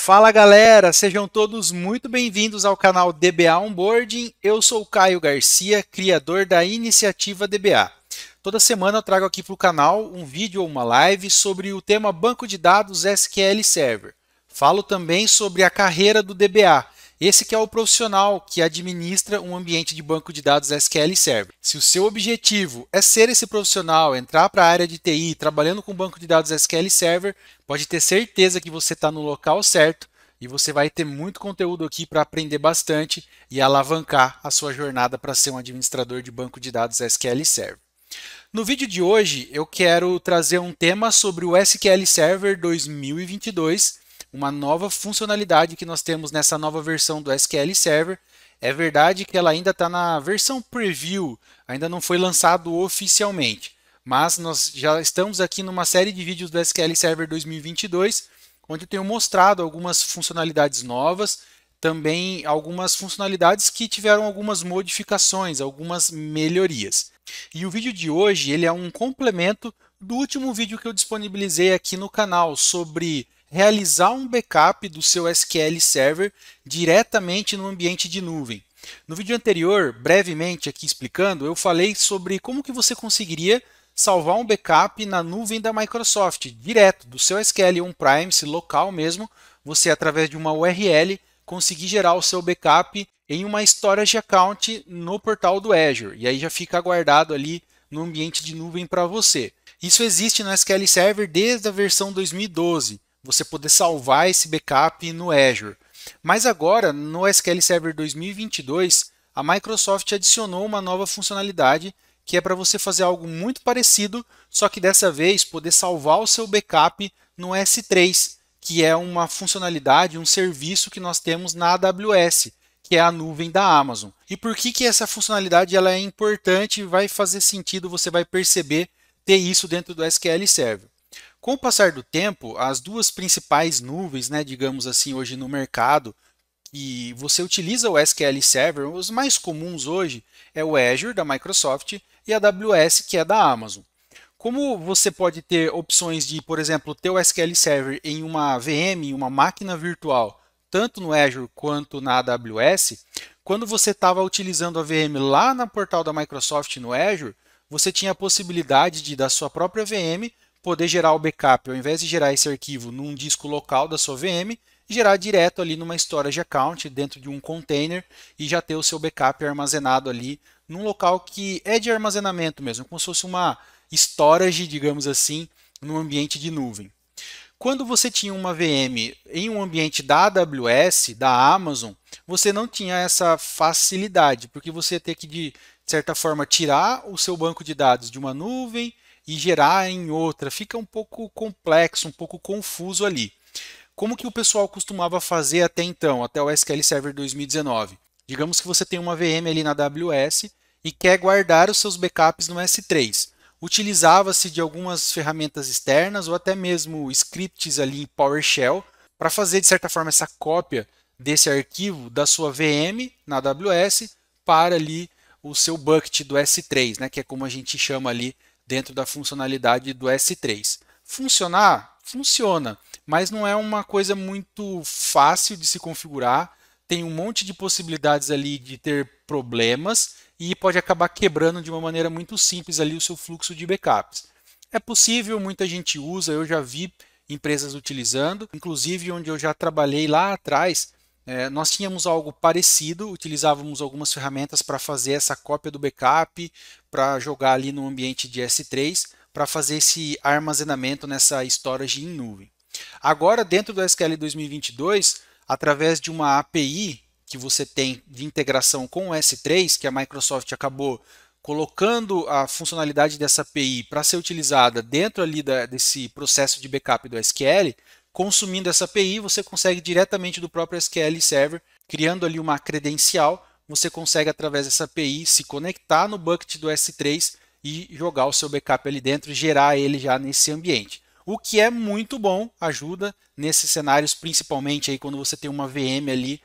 Fala galera, sejam todos muito bem-vindos ao canal DBA Onboarding. Eu sou o Caio Garcia, criador da iniciativa DBA. Toda semana eu trago aqui para o canal um vídeo ou uma live sobre o tema Banco de Dados SQL Server. Falo também sobre a carreira do DBA, esse que é o profissional que administra um ambiente de banco de dados SQL Server. Se o seu objetivo é ser esse profissional, entrar para a área de TI, trabalhando com banco de dados SQL Server, pode ter certeza que você está no local certo e você vai ter muito conteúdo aqui para aprender bastante e alavancar a sua jornada para ser um administrador de banco de dados SQL Server. No vídeo de hoje, eu quero trazer um tema sobre o SQL Server 2022, uma nova funcionalidade que nós temos nessa nova versão do SQL Server. É verdade que ela ainda está na versão preview, ainda não foi lançado oficialmente, mas nós já estamos aqui numa série de vídeos do SQL Server 2022, onde eu tenho mostrado algumas funcionalidades novas, também algumas funcionalidades que tiveram algumas modificações, algumas melhorias. E o vídeo de hoje ele é um complemento do último vídeo que eu disponibilizei aqui no canal sobre realizar um backup do seu SQL Server diretamente no ambiente de nuvem. No vídeo anterior, brevemente aqui explicando, eu falei sobre como que você conseguiria salvar um backup na nuvem da Microsoft, direto do seu SQL on-premise local mesmo, você através de uma URL conseguir gerar o seu backup em uma storage account no portal do Azure, e aí já fica guardado ali no ambiente de nuvem para você. Isso existe no SQL Server desde a versão 2012, você poder salvar esse backup no Azure. Mas agora, no SQL Server 2022, a Microsoft adicionou uma nova funcionalidade que é para você fazer algo muito parecido, só que dessa vez poder salvar o seu backup no S3, que é uma funcionalidade, um serviço que nós temos na AWS, que é a nuvem da Amazon. E por que essa funcionalidade ela é importante e vai fazer sentido, você vai perceber ter isso dentro do SQL Server. Com o passar do tempo, as duas principais nuvens, digamos assim, hoje no mercado, e você utiliza o SQL Server, os mais comuns hoje é o Azure da Microsoft e a AWS, que é da Amazon. Como você pode ter opções de, por exemplo, ter o SQL Server em uma VM, em uma máquina virtual, tanto no Azure quanto na AWS, quando você estava utilizando a VM lá no portal da Microsoft no Azure, você tinha a possibilidade de, da sua própria VM, poder gerar o backup, ao invés de gerar esse arquivo num disco local da sua VM, gerar direto ali numa storage account dentro de um container e já ter o seu backup armazenado ali num local que é de armazenamento mesmo, como se fosse uma storage, digamos assim, no ambiente de nuvem. Quando você tinha uma VM em um ambiente da AWS, da Amazon, você não tinha essa facilidade, porque você ia ter que, de certa forma, tirar o seu banco de dados de uma nuvem e gerar em outra. Fica um pouco complexo, um pouco confuso ali. Como que o pessoal costumava fazer até então, até o SQL Server 2019? Digamos que você tem uma VM ali na AWS e quer guardar os seus backups no S3. Utilizava-se de algumas ferramentas externas ou até mesmo scripts ali em PowerShell para fazer, de certa forma, essa cópia desse arquivo da sua VM na AWS para ali o seu bucket do S3, que é como a gente chama ali dentro da funcionalidade do S3. Funcionar? Funciona, mas não é uma coisa muito fácil de se configurar. Tem um monte de possibilidades ali de ter problemas e pode acabar quebrando de uma maneira muito simples ali o seu fluxo de backups. É possível, muita gente usa, eu já vi empresas utilizando, inclusive onde eu já trabalhei lá atrás, nós tínhamos algo parecido, utilizávamos algumas ferramentas para fazer essa cópia do backup, para jogar ali no ambiente de S3, para fazer esse armazenamento nessa storage em nuvem. Agora, dentro do SQL 2022, através de uma API que você tem de integração com o S3, que a Microsoft acabou colocando a funcionalidade dessa API para ser utilizada dentro ali desse processo de backup do SQL, consumindo essa API, você consegue diretamente do próprio SQL Server, criando ali uma credencial, você consegue através dessa API se conectar no bucket do S3 e jogar o seu backup ali dentro e gerar ele já nesse ambiente. O que é muito bom, ajuda nesses cenários, principalmente aí quando você tem uma VM ali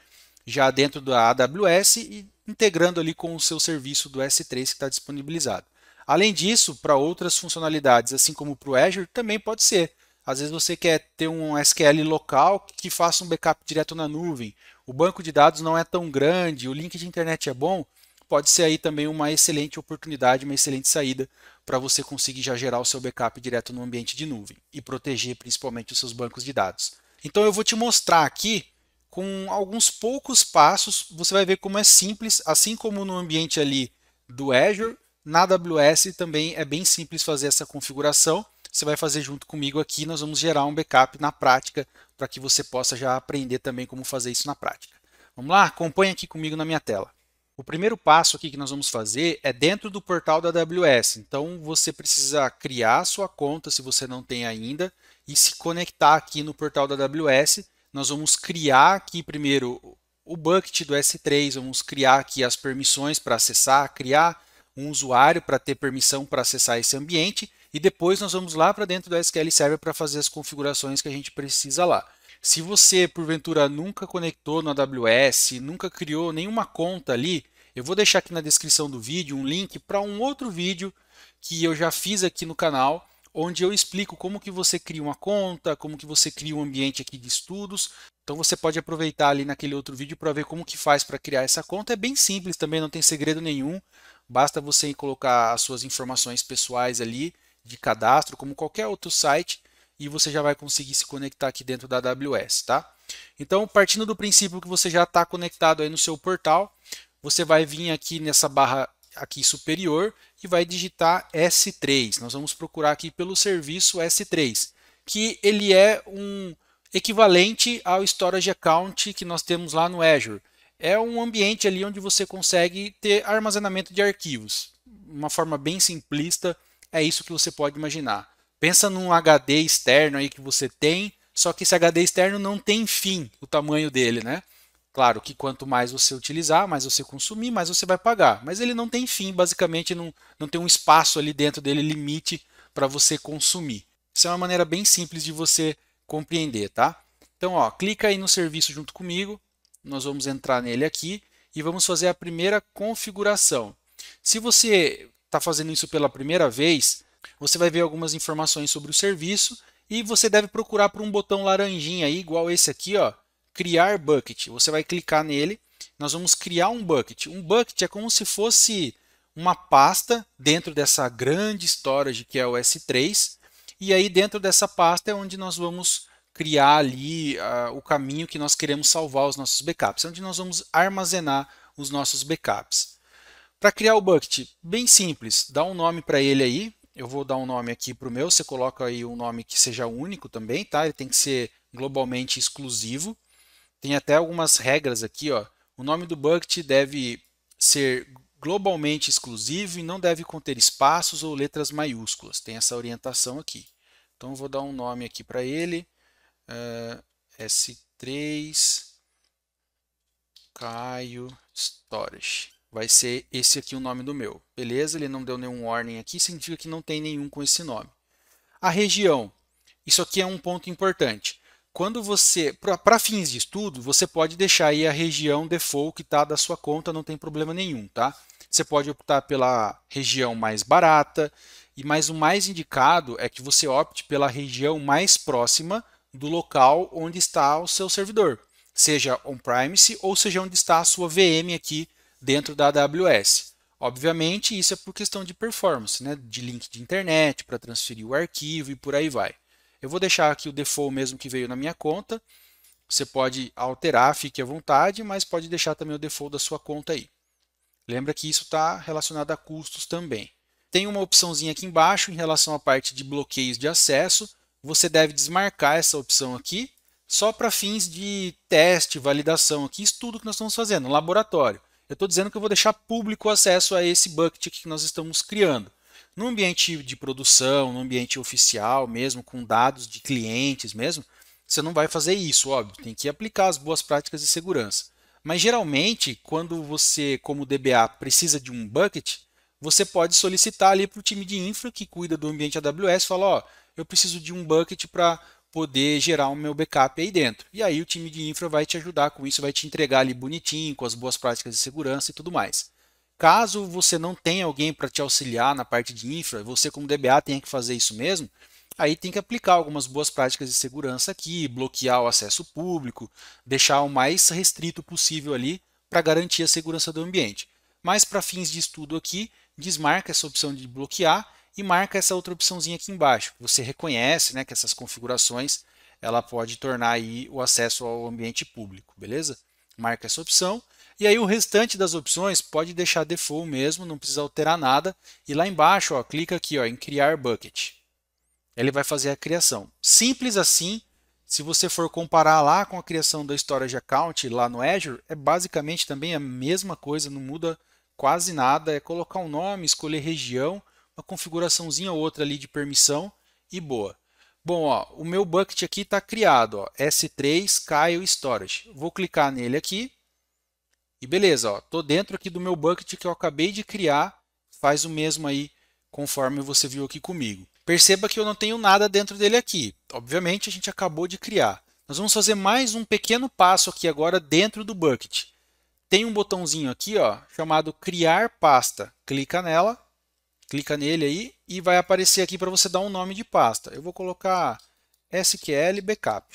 já dentro da AWS e integrando ali com o seu serviço do S3 que está disponibilizado. Além disso, para outras funcionalidades, assim como para o Azure, também pode ser. Às vezes você quer ter um SQL local que faça um backup direto na nuvem. O banco de dados não é tão grande, o link de internet é bom. Pode ser aí também uma excelente oportunidade, uma excelente saída para você conseguir já gerar o seu backup direto no ambiente de nuvem e proteger principalmente os seus bancos de dados. Então eu vou te mostrar aqui com alguns poucos passos, você vai ver como é simples, assim como no ambiente ali do Azure, na AWS também é bem simples fazer essa configuração. Você vai fazer junto comigo aqui, nós vamos gerar um backup na prática para que você possa já aprender também como fazer isso na prática. Vamos lá? Acompanhe aqui comigo na minha tela. O primeiro passo aqui que nós vamos fazer é dentro do portal da AWS. Então você precisa criar a sua conta se você não tem ainda e se conectar aqui no portal da AWS. Nós vamos criar aqui primeiro o bucket do S3, vamos criar aqui as permissões para acessar, criar um usuário para ter permissão para acessar esse ambiente e depois nós vamos lá para dentro do SQL Server para fazer as configurações que a gente precisa lá. Se você, porventura, nunca conectou no AWS, nunca criou nenhuma conta ali, eu vou deixar aqui na descrição do vídeo um link para um outro vídeo que eu já fiz aqui no canal, onde eu explico como que você cria uma conta, como que você cria um ambiente aqui de estudos. Então você pode aproveitar ali naquele outro vídeo para ver como que faz para criar essa conta. É bem simples também, não tem segredo nenhum. Basta você colocar as suas informações pessoais ali de cadastro, como qualquer outro site, e você já vai conseguir se conectar aqui dentro da AWS, tá? Então, partindo do princípio que você já está conectado aí no seu portal, você vai vir aqui nessa barra aqui superior e vai digitar S3. Nós vamos procurar aqui pelo serviço S3, que ele é um equivalente ao Storage Account que nós temos lá no Azure. É um ambiente ali onde você consegue ter armazenamento de arquivos. Uma forma bem simplista, é isso que você pode imaginar. Pensa num HD externo aí que você tem, só que esse HD externo não tem fim, o tamanho dele, né? Claro que quanto mais você utilizar, mais você consumir, mais você vai pagar. Mas ele não tem fim, basicamente não tem um espaço ali dentro dele, limite para você consumir. Isso é uma maneira bem simples de você compreender, tá? Então, ó, clica aí no serviço junto comigo, nós vamos entrar nele aqui e vamos fazer a primeira configuração. Se você está fazendo isso pela primeira vez, você vai ver algumas informações sobre o serviço e você deve procurar por um botão laranjinha aí, igual esse aqui, ó, criar bucket. Você vai clicar nele, nós vamos criar um bucket. Um bucket é como se fosse uma pasta dentro dessa grande storage que é o S3, e aí dentro dessa pasta é onde nós vamos criar ali o caminho que nós queremos salvar os nossos backups, é onde nós vamos armazenar os nossos backups. Para criar o bucket, bem simples, dá um nome para ele aí. Eu vou dar um nome aqui para o meu, você coloca aí um nome que seja único também, tá? Ele tem que ser globalmente exclusivo. Tem até algumas regras aqui, ó. O nome do bucket deve ser globalmente exclusivo e não deve conter espaços ou letras maiúsculas. Tem essa orientação aqui. Então eu vou dar um nome aqui para ele, S3 Caio Storage. Vai ser esse aqui o nome do meu. Beleza? Ele não deu nenhum warning aqui, significa que não tem nenhum com esse nome. A região. Isso aqui é um ponto importante. Quando você, para fins de estudo, você pode deixar aí a região default que está da sua conta, não tem problema nenhum, tá? Você pode optar pela região mais barata, mas o mais indicado é que você opte pela região mais próxima do local onde está o seu servidor, seja on-premise ou seja onde está a sua VM aqui dentro da AWS. Obviamente, isso é por questão de performance, né? De link de internet, para transferir o arquivo e por aí vai. Eu vou deixar aqui o default mesmo que veio na minha conta. Você pode alterar, fique à vontade, mas pode deixar também o default da sua conta aí. Lembra que isso está relacionado a custos também. Tem uma opçãozinha aqui embaixo em relação à parte de bloqueios de acesso. Você deve desmarcar essa opção aqui, só para fins de teste, validação aqui, estudo que nós estamos fazendo, no laboratório. Eu estou dizendo que eu vou deixar público o acesso a esse bucket que nós estamos criando. No ambiente de produção, no ambiente oficial mesmo, com dados de clientes mesmo, você não vai fazer isso, óbvio, tem que aplicar as boas práticas de segurança. Mas geralmente, quando você, como DBA, precisa de um bucket, você pode solicitar ali para o time de infra que cuida do ambiente AWS, fala, ó, eu preciso de um bucket para poder gerar o meu backup aí dentro. E aí o time de infra vai te ajudar com isso, vai te entregar ali bonitinho, com as boas práticas de segurança e tudo mais. Caso você não tenha alguém para te auxiliar na parte de infra, você como DBA tenha que fazer isso mesmo, Aí tem que aplicar algumas boas práticas de segurança aqui, bloquear o acesso público, deixar o mais restrito possível ali para garantir a segurança do ambiente. Mas para fins de estudo aqui, desmarca essa opção de bloquear e marca essa outra opçãozinha aqui embaixo. Você reconhece, né, que essas configurações ela pode tornar aí o acesso ao ambiente público, beleza? Marca essa opção. E aí o restante das opções pode deixar default mesmo, não precisa alterar nada. E lá embaixo, ó, clica aqui ó, em criar bucket. Ele vai fazer a criação. Simples assim. Se você for comparar lá com a criação da storage account lá no Azure, é basicamente também a mesma coisa, não muda quase nada. É colocar um nome, escolher região, uma configuraçãozinha ou outra ali de permissão e boa. Bom, ó, o meu bucket aqui está criado, ó, S3 Caio Storage. Vou clicar nele aqui e beleza, estou dentro aqui do meu bucket que eu acabei de criar. Faz o mesmo aí conforme você viu aqui comigo. Perceba que eu não tenho nada dentro dele aqui. Obviamente a gente acabou de criar. Nós vamos fazer mais um pequeno passo aqui agora dentro do bucket. Tem um botãozinho aqui ó, chamado criar pasta. Clica nela. Clica nele aí e vai aparecer aqui para você dar um nome de pasta. Eu vou colocar SQL Backup.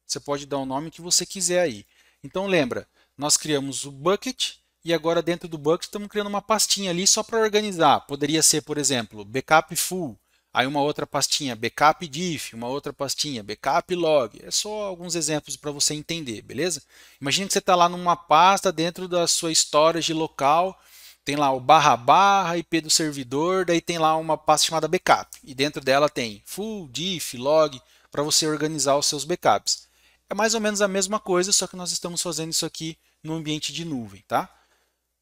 Você pode dar o nome que você quiser aí. Então lembra, nós criamos o bucket e agora dentro do bucket estamos criando uma pastinha ali só para organizar. Poderia ser, por exemplo, Backup Full, aí uma outra pastinha Backup Diff, uma outra pastinha Backup Log. É só alguns exemplos para você entender, beleza? Imagina que você está lá numa pasta dentro da sua storage local. Tem lá o // IP do servidor, daí tem lá uma pasta chamada backup. E dentro dela tem full, diff, log, para você organizar os seus backups. É mais ou menos a mesma coisa, só que nós estamos fazendo isso aqui no ambiente de nuvem, tá?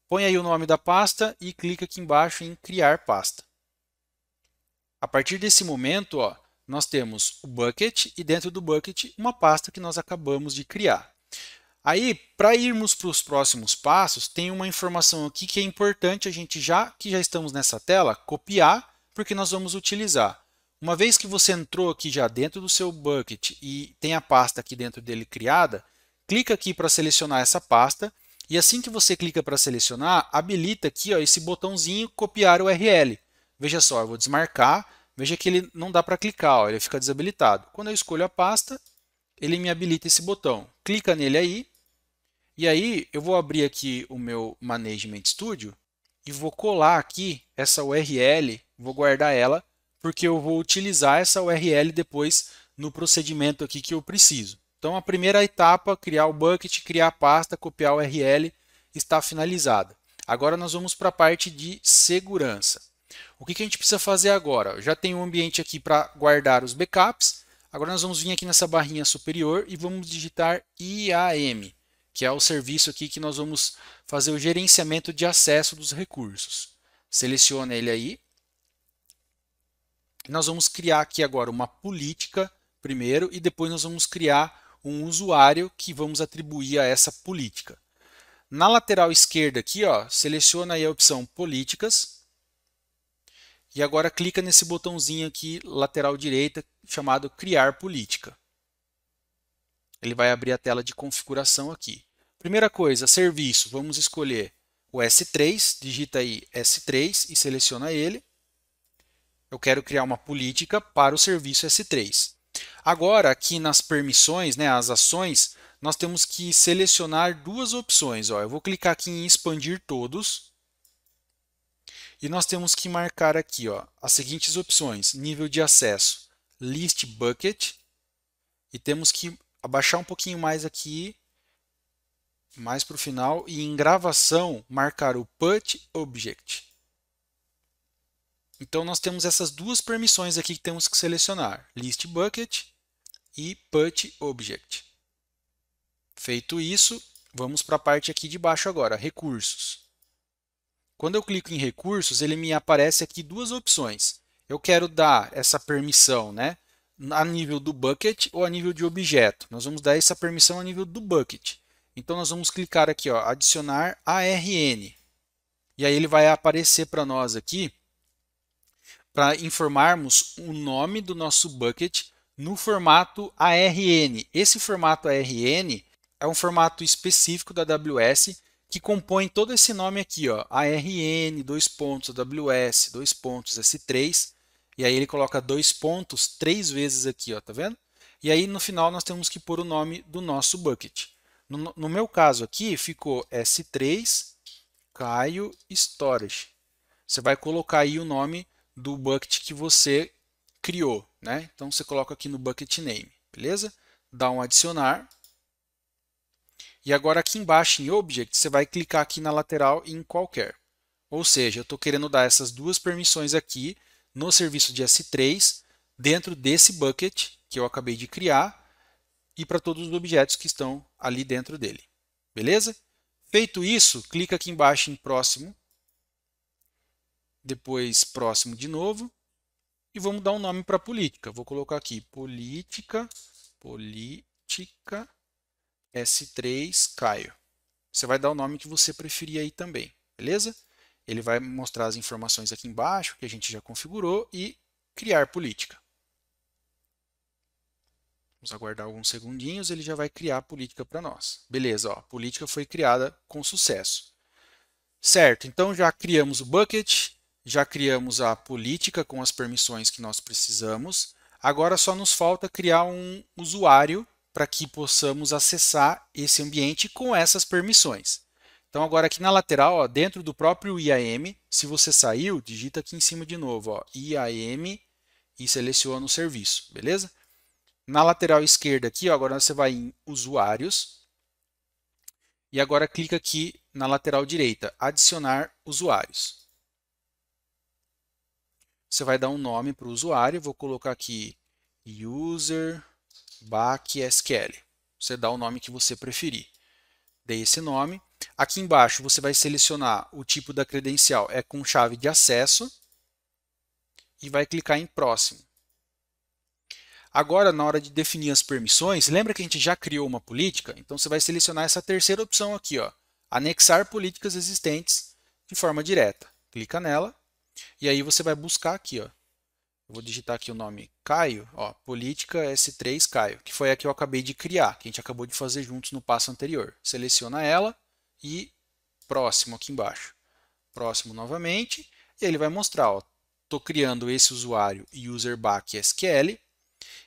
Põe aí o nome da pasta e clica aqui embaixo em criar pasta. A partir desse momento, ó, nós temos o bucket e dentro do bucket uma pasta que nós acabamos de criar. Aí, para irmos para os próximos passos, tem uma informação aqui que é importante a gente, já que já estamos nessa tela, copiar, porque nós vamos utilizar. Uma vez que você entrou aqui já dentro do seu bucket e tem a pasta aqui dentro dele criada, clica aqui para selecionar essa pasta e assim que você clica para selecionar, habilita aqui ó, esse botãozinho copiar URL. Veja só, eu vou desmarcar, veja que ele não dá para clicar, ó, ele fica desabilitado. Quando eu escolho a pasta, ele me habilita esse botão. Clica nele aí. E aí eu vou abrir aqui o meu Management Studio e vou colar aqui essa URL, vou guardar ela, porque eu vou utilizar essa URL depois no procedimento aqui que eu preciso. Então a primeira etapa, criar o bucket, criar a pasta, copiar a URL, está finalizada. Agora nós vamos para a parte de segurança. O que a gente precisa fazer agora? Eu já tenho um ambiente aqui para guardar os backups. Agora nós vamos vir aqui nessa barrinha superior e vamos digitar IAM, que é o serviço aqui que nós vamos fazer o gerenciamento de acesso dos recursos. Seleciona ele aí. Nós vamos criar aqui agora uma política primeiro e depois nós vamos criar um usuário que vamos atribuir a essa política. Na lateral esquerda aqui, ó, seleciona aí a opção políticas e agora clica nesse botãozinho aqui lateral direita chamado criar política. Ele vai abrir a tela de configuração aqui. Primeira coisa, serviço, vamos escolher o S3, digita aí S3 e seleciona ele. Eu quero criar uma política para o serviço S3. Agora, aqui nas permissões, né, as ações, nós temos que selecionar duas opções. Ó. Eu vou clicar aqui em expandir todos. E nós temos que marcar aqui ó, as seguintes opções. Nível de acesso, List Bucket. E temos que abaixar um pouquinho mais aqui, mais para o final, e em gravação marcar o Put Object. Então nós temos essas duas permissões aqui que temos que selecionar, List Bucket e Put Object. Feito isso, vamos para a parte aqui de baixo agora, recursos. Quando eu clico em recursos, ele me aparece aqui duas opções. Eu quero dar essa permissão, né, a nível do bucket ou a nível de objeto. Nós vamos dar essa permissão a nível do bucket. Então nós vamos clicar aqui, ó, adicionar ARN. E aí ele vai aparecer para nós aqui para informarmos o nome do nosso bucket no formato ARN. Esse formato ARN é um formato específico da AWS que compõe todo esse nome aqui, ó, ARN, AWS, S3. E aí ele coloca 2 pontos 3 vezes aqui, ó, tá vendo? E aí no final nós temos que pôr o nome do nosso bucket. No meu caso aqui ficou S3 Caio Storage. Você vai colocar aí o nome do bucket que você criou, né? Então você coloca aqui no bucket name, beleza? Dá um adicionar. E agora aqui embaixo em Object, você vai clicar aqui na lateral em qualquer. Ou seja, eu estou querendo dar essas duas permissões aqui no serviço de S3 dentro desse bucket que eu acabei de criar e para todos os objetos que estão ali dentro dele. Beleza? Feito isso, clica aqui embaixo em próximo, depois próximo de novo e vamos dar um nome para a política. Vou colocar aqui política S3 Caio. Você vai dar o nome que você preferir aí também, beleza? Ele vai mostrar as informações aqui embaixo que a gente já configurou e criar política. Vamos aguardar alguns segundinhos, ele já vai criar a política para nós. Beleza, ó, a política foi criada com sucesso. Certo, então já criamos o bucket, já criamos a política com as permissões que nós precisamos. Agora só nos falta criar um usuário para que possamos acessar esse ambiente com essas permissões. Então agora aqui na lateral, ó, dentro do próprio IAM, se você saiu, digita aqui em cima de novo, ó, IAM e seleciona o serviço, beleza? Na lateral esquerda aqui, ó, agora você vai em usuários e agora clica aqui na lateral direita, adicionar usuários. Você vai dar um nome para o usuário, vou colocar aqui user SQL. Você dá o nome que você preferir. Dei esse nome. Aqui embaixo você vai selecionar o tipo da credencial, é com chave de acesso e vai clicar em próximo. Agora, na hora de definir as permissões, lembra que a gente já criou uma política? Então você vai selecionar essa terceira opção aqui, ó, anexar políticas existentes de forma direta. Clica nela e aí você vai buscar aqui, ó. Eu vou digitar aqui o nome Caio, ó, política S3 Caio, que foi a que eu acabei de criar, que a gente acabou de fazer juntos no passo anterior. Seleciona ela e próximo aqui embaixo. Próximo novamente, e ele vai mostrar, ó, estou criando esse usuário user_SQL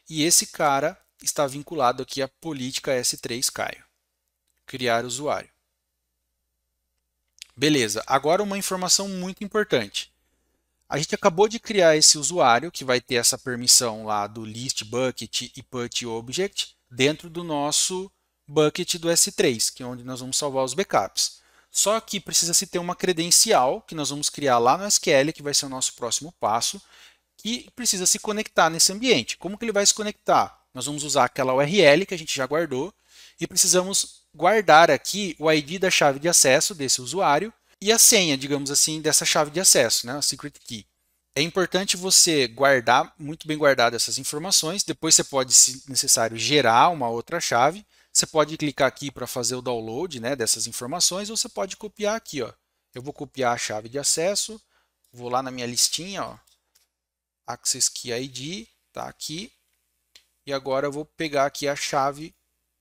e esse cara está vinculado aqui à política S3 Caio. Criar usuário. Beleza, agora uma informação muito importante. A gente acabou de criar esse usuário que vai ter essa permissão lá do list bucket e put object dentro do nosso bucket do S3, que é onde nós vamos salvar os backups. Só que precisa se ter uma credencial que nós vamos criar lá no SQL, que vai ser o nosso próximo passo, que precisa se conectar nesse ambiente. Como que ele vai se conectar? Nós vamos usar aquela URL que a gente já guardou e precisamos guardar aqui o ID da chave de acesso desse usuário e a senha, digamos assim, dessa chave de acesso, né? A secret key. É importante você guardar, muito bem guardado essas informações. Depois você pode, se necessário, gerar uma outra chave. Você pode clicar aqui para fazer o download, né, dessas informações, ou você pode copiar aqui, ó. Eu vou copiar a chave de acesso, vou lá na minha listinha, ó, Access Key ID, tá aqui. E agora eu vou pegar aqui a chave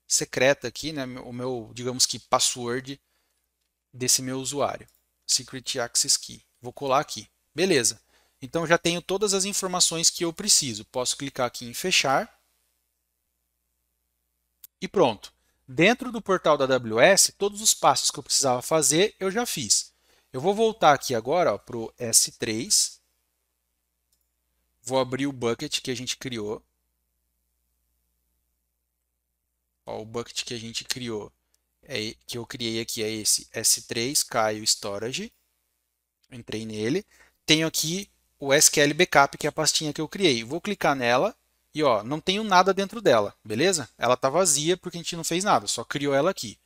secreta aqui, né, o meu, digamos que password desse meu usuário, Secret Access Key. Vou colar aqui. Beleza. Então já tenho todas as informações que eu preciso. Posso clicar aqui em fechar. E pronto. Dentro do portal da AWS, todos os passos que eu precisava fazer, eu já fiz. Eu vou voltar aqui agora para o S3. Vou abrir o bucket que a gente criou. Ó, o bucket que a gente criou, que eu criei aqui, é esse S3 Caio Storage. Entrei nele. Tenho aqui o SQL Backup, que é a pastinha que eu criei. Vou clicar nela e ó, não tenho nada dentro dela, beleza? Ela está vazia porque a gente não fez nada, só criou ela aqui.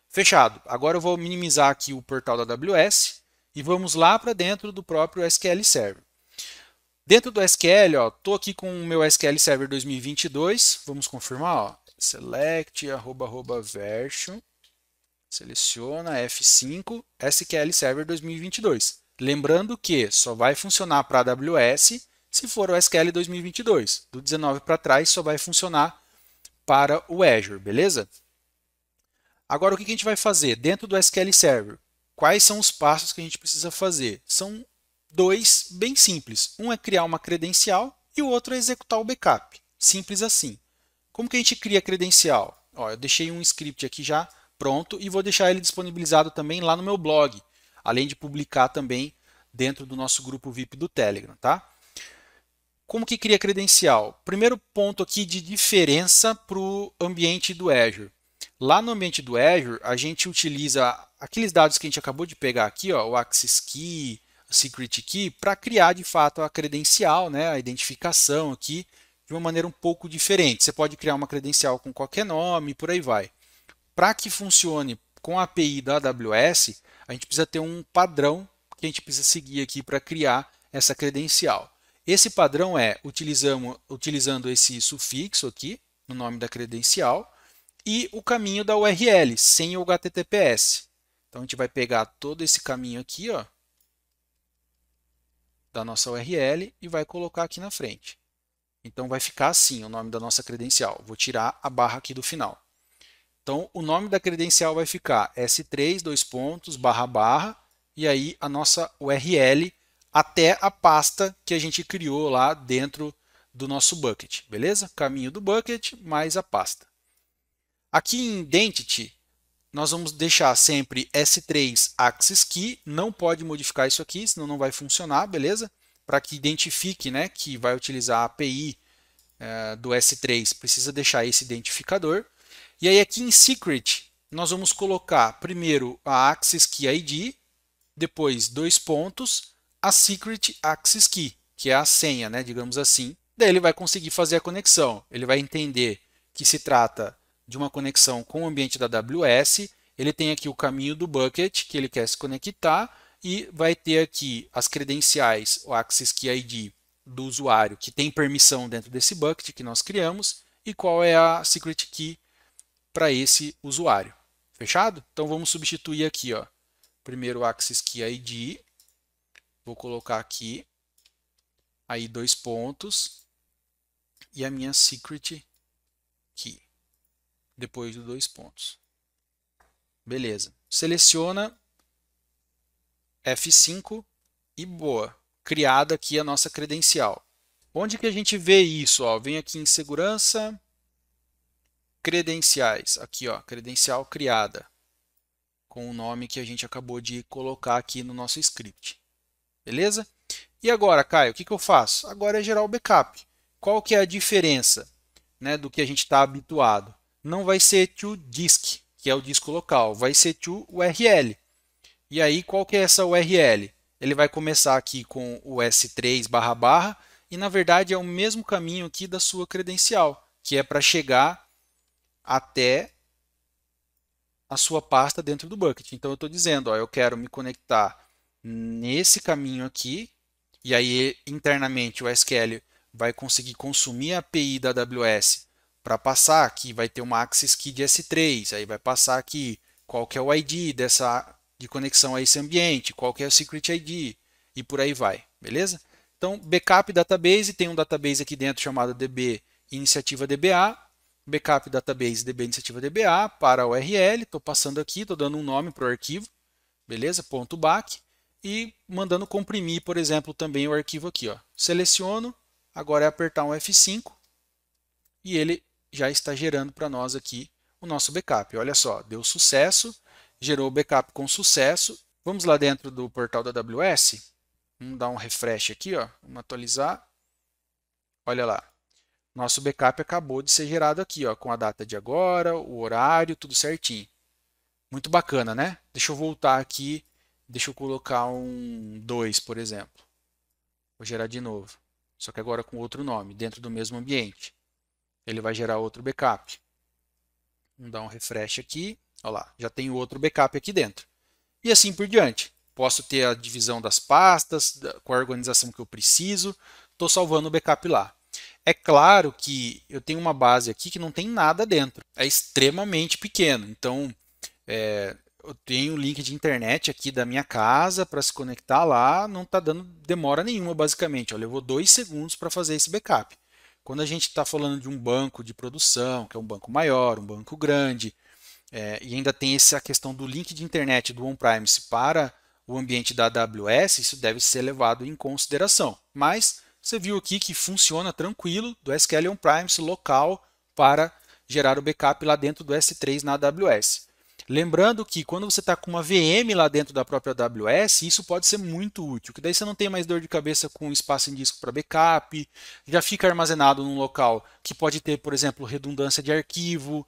Fechado. Agora eu vou minimizar aqui o portal da AWS e vamos lá para dentro do próprio SQL Server. Dentro do SQL, estou aqui com o meu SQL Server 2022. Vamos confirmar, ó, select @version, seleciona F5 SQL Server 2022. Lembrando que só vai funcionar para a AWS se for o SQL 2022. Do 19 para trás só vai funcionar para o Azure, beleza? Agora o que a gente vai fazer? Dentro do SQL Server, quais são os passos que a gente precisa fazer? São dois bem simples. Um é criar uma credencial e o outro é executar o backup. Simples assim. Como que a gente cria a credencial? Ó, eu deixei um script aqui já pronto e vou deixar ele disponibilizado também lá no meu blog, além de publicar também dentro do nosso grupo VIP do Telegram, tá? Como que cria credencial? Primeiro ponto aqui de diferença para o ambiente do Azure. Lá no ambiente do Azure, a gente utiliza aqueles dados que a gente acabou de pegar aqui, ó, o Access Key, o Secret Key, para criar de fato a credencial, né, a identificação aqui, de uma maneira um pouco diferente. Você pode criar uma credencial com qualquer nome e por aí vai. Para que funcione com a API da AWS, a gente precisa ter um padrão que a gente precisa seguir aqui para criar essa credencial. Esse padrão é utilizando esse sufixo aqui no nome da credencial e o caminho da URL, sem o HTTPS. Então a gente vai pegar todo esse caminho aqui, ó, da nossa URL e vai colocar aqui na frente. Então vai ficar assim o nome da nossa credencial. Vou tirar a barra aqui do final. Então o nome da credencial vai ficar S3, dois pontos, barra, barra, e aí a nossa URL até a pasta que a gente criou lá dentro do nosso bucket, beleza? Caminho do bucket mais a pasta. Aqui em Identity, nós vamos deixar sempre S3 Access Key, não pode modificar isso aqui, senão não vai funcionar, beleza? Para que identifique, né, que vai utilizar a API do S3, precisa deixar esse identificador. E aí aqui em Secret, nós vamos colocar primeiro a Access Key ID, depois dois pontos, a Secret Access Key, que é a senha, né, digamos assim. Daí ele vai conseguir fazer a conexão, ele vai entender que se trata de uma conexão com o ambiente da AWS, ele tem aqui o caminho do bucket que ele quer se conectar e vai ter aqui as credenciais, o Access Key ID do usuário que tem permissão dentro desse bucket que nós criamos e qual é a Secret Key para esse usuário. Fechado? Então vamos substituir aqui, ó, primeiro o Access Key ID, vou colocar aqui, aí dois pontos e a minha Secret Key, depois dos dois pontos. Beleza. Seleciona F5 e boa. Criada aqui a nossa credencial. Onde que a gente vê isso? Ó, vem aqui em segurança, credenciais. Aqui, ó, credencial criada, com o nome que a gente acabou de colocar aqui no nosso script. Beleza? E agora, Caio, o que eu faço? Agora é gerar o backup. Qual que é a diferença, né, do que a gente está habituado? Não vai ser to disk, que é o disco local, vai ser to URL. E aí, qual que é essa URL? Ele vai começar aqui com o S3 barra barra e na verdade é o mesmo caminho aqui da sua credencial, que é para chegar até a sua pasta dentro do bucket. Então eu estou dizendo, ó, eu quero me conectar nesse caminho aqui e aí internamente o SQL vai conseguir consumir a API da AWS para passar aqui, vai ter uma Access Key de S3, aí vai passar aqui qual que é o ID de conexão a esse ambiente, qual que é o Secret ID e por aí vai, beleza? Então, backup database, tem um database aqui dentro chamado DB Iniciativa DBA, backup database DB Iniciativa DBA para a URL, estou passando aqui, estou dando um nome para o arquivo, beleza? .back e mandando comprimir, por exemplo, também o arquivo aqui, ó. Seleciono, agora é apertar um F5 e ele já está gerando para nós aqui o nosso backup. Olha só, deu sucesso, gerou o backup com sucesso. Vamos lá dentro do portal da AWS, vamos dar um refresh aqui, ó, vamos atualizar. Olha lá, nosso backup acabou de ser gerado aqui, ó, com a data de agora, o horário, tudo certinho. Muito bacana, né? Deixa eu voltar aqui, deixa eu colocar um 2, por exemplo. Vou gerar de novo, só que agora com outro nome, dentro do mesmo ambiente. Ele vai gerar outro backup. Vamos dar um refresh aqui. Olha lá, já tem outro backup aqui dentro. E assim por diante. Posso ter a divisão das pastas, com a organização que eu preciso. Estou salvando o backup lá. É claro que eu tenho uma base aqui que não tem nada dentro. É extremamente pequeno. Então, eu tenho um link de internet aqui da minha casa para se conectar lá. Não está dando demora nenhuma, basicamente. Levou 2 segundos para fazer esse backup. Quando a gente está falando de um banco de produção, que é um banco maior, um banco grande, e ainda tem essa questão do link de internet do on-premise para o ambiente da AWS, isso deve ser levado em consideração. Mas você viu aqui que funciona tranquilo do SQL on-premise local para gerar o backup lá dentro do S3 na AWS. Lembrando que quando você está com uma VM lá dentro da própria AWS, isso pode ser muito útil, que daí você não tem mais dor de cabeça com espaço em disco para backup, já fica armazenado num local que pode ter, por exemplo, redundância de arquivo,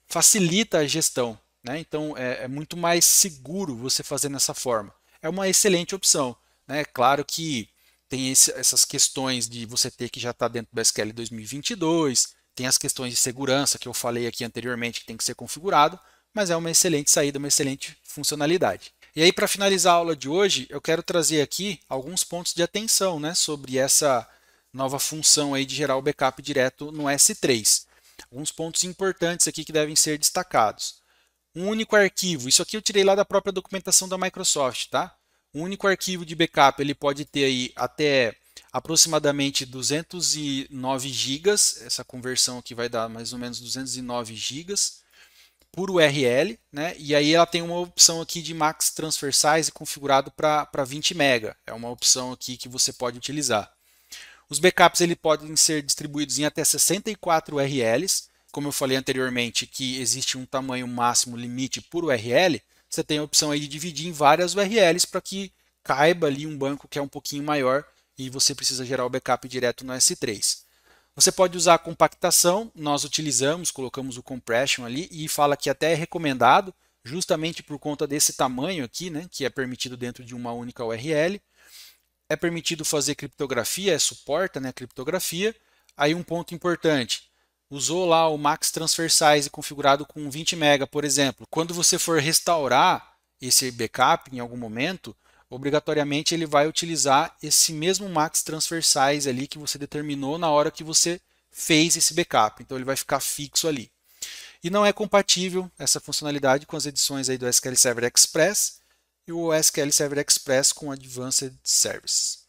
facilita a gestão, né? Então é muito mais seguro você fazer dessa forma. É uma excelente opção, né? Claro que tem essas questões de você ter que já estar dentro do SQL 2022, tem as questões de segurança que eu falei aqui anteriormente que tem que ser configurado, mas é uma excelente saída, uma excelente funcionalidade. E aí, para finalizar a aula de hoje, eu quero trazer aqui alguns pontos de atenção, né, sobre essa nova função aí de gerar o backup direto no S3. Alguns pontos importantes aqui que devem ser destacados. Um único arquivo, isso aqui eu tirei lá da própria documentação da Microsoft, tá? Um único arquivo de backup ele pode ter aí até aproximadamente 209 GB, essa conversão aqui vai dar mais ou menos 209 GB por URL, né? E aí ela tem uma opção aqui de Max Transfer Size configurado para 20 MB. É uma opção aqui que você pode utilizar. Os backups ele podem ser distribuídos em até 64 URLs. Como eu falei anteriormente que existe um tamanho máximo limite por URL, você tem a opção aí de dividir em várias URLs para que caiba ali um banco que é um pouquinho maior e você precisa gerar o backup direto no S3. Você pode usar a compactação, nós utilizamos, colocamos o compression ali e fala que até é recomendado, justamente por conta desse tamanho aqui, né, que é permitido dentro de uma única URL. É permitido fazer criptografia, suporta, né, criptografia. Aí um ponto importante, usou lá o Max Transfer Size configurado com 20 MB, por exemplo. Quando você for restaurar esse backup em algum momento, obrigatoriamente ele vai utilizar esse mesmo Max Transfer Size ali que você determinou na hora que você fez esse backup. Então ele vai ficar fixo ali. E não é compatível essa funcionalidade com as edições aí do SQL Server Express e o SQL Server Express com Advanced Services.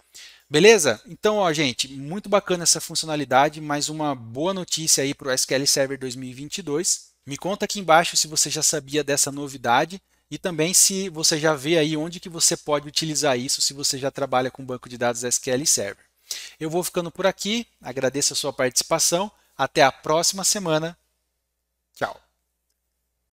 Beleza? Então, ó, gente, muito bacana essa funcionalidade, mais uma boa notícia aí para o SQL Server 2022. Me conta aqui embaixo se você já sabia dessa novidade e também se você já vê aí onde que você pode utilizar isso se você já trabalha com banco de dados SQL Server. Eu vou ficando por aqui, agradeço a sua participação, até a próxima semana. Tchau!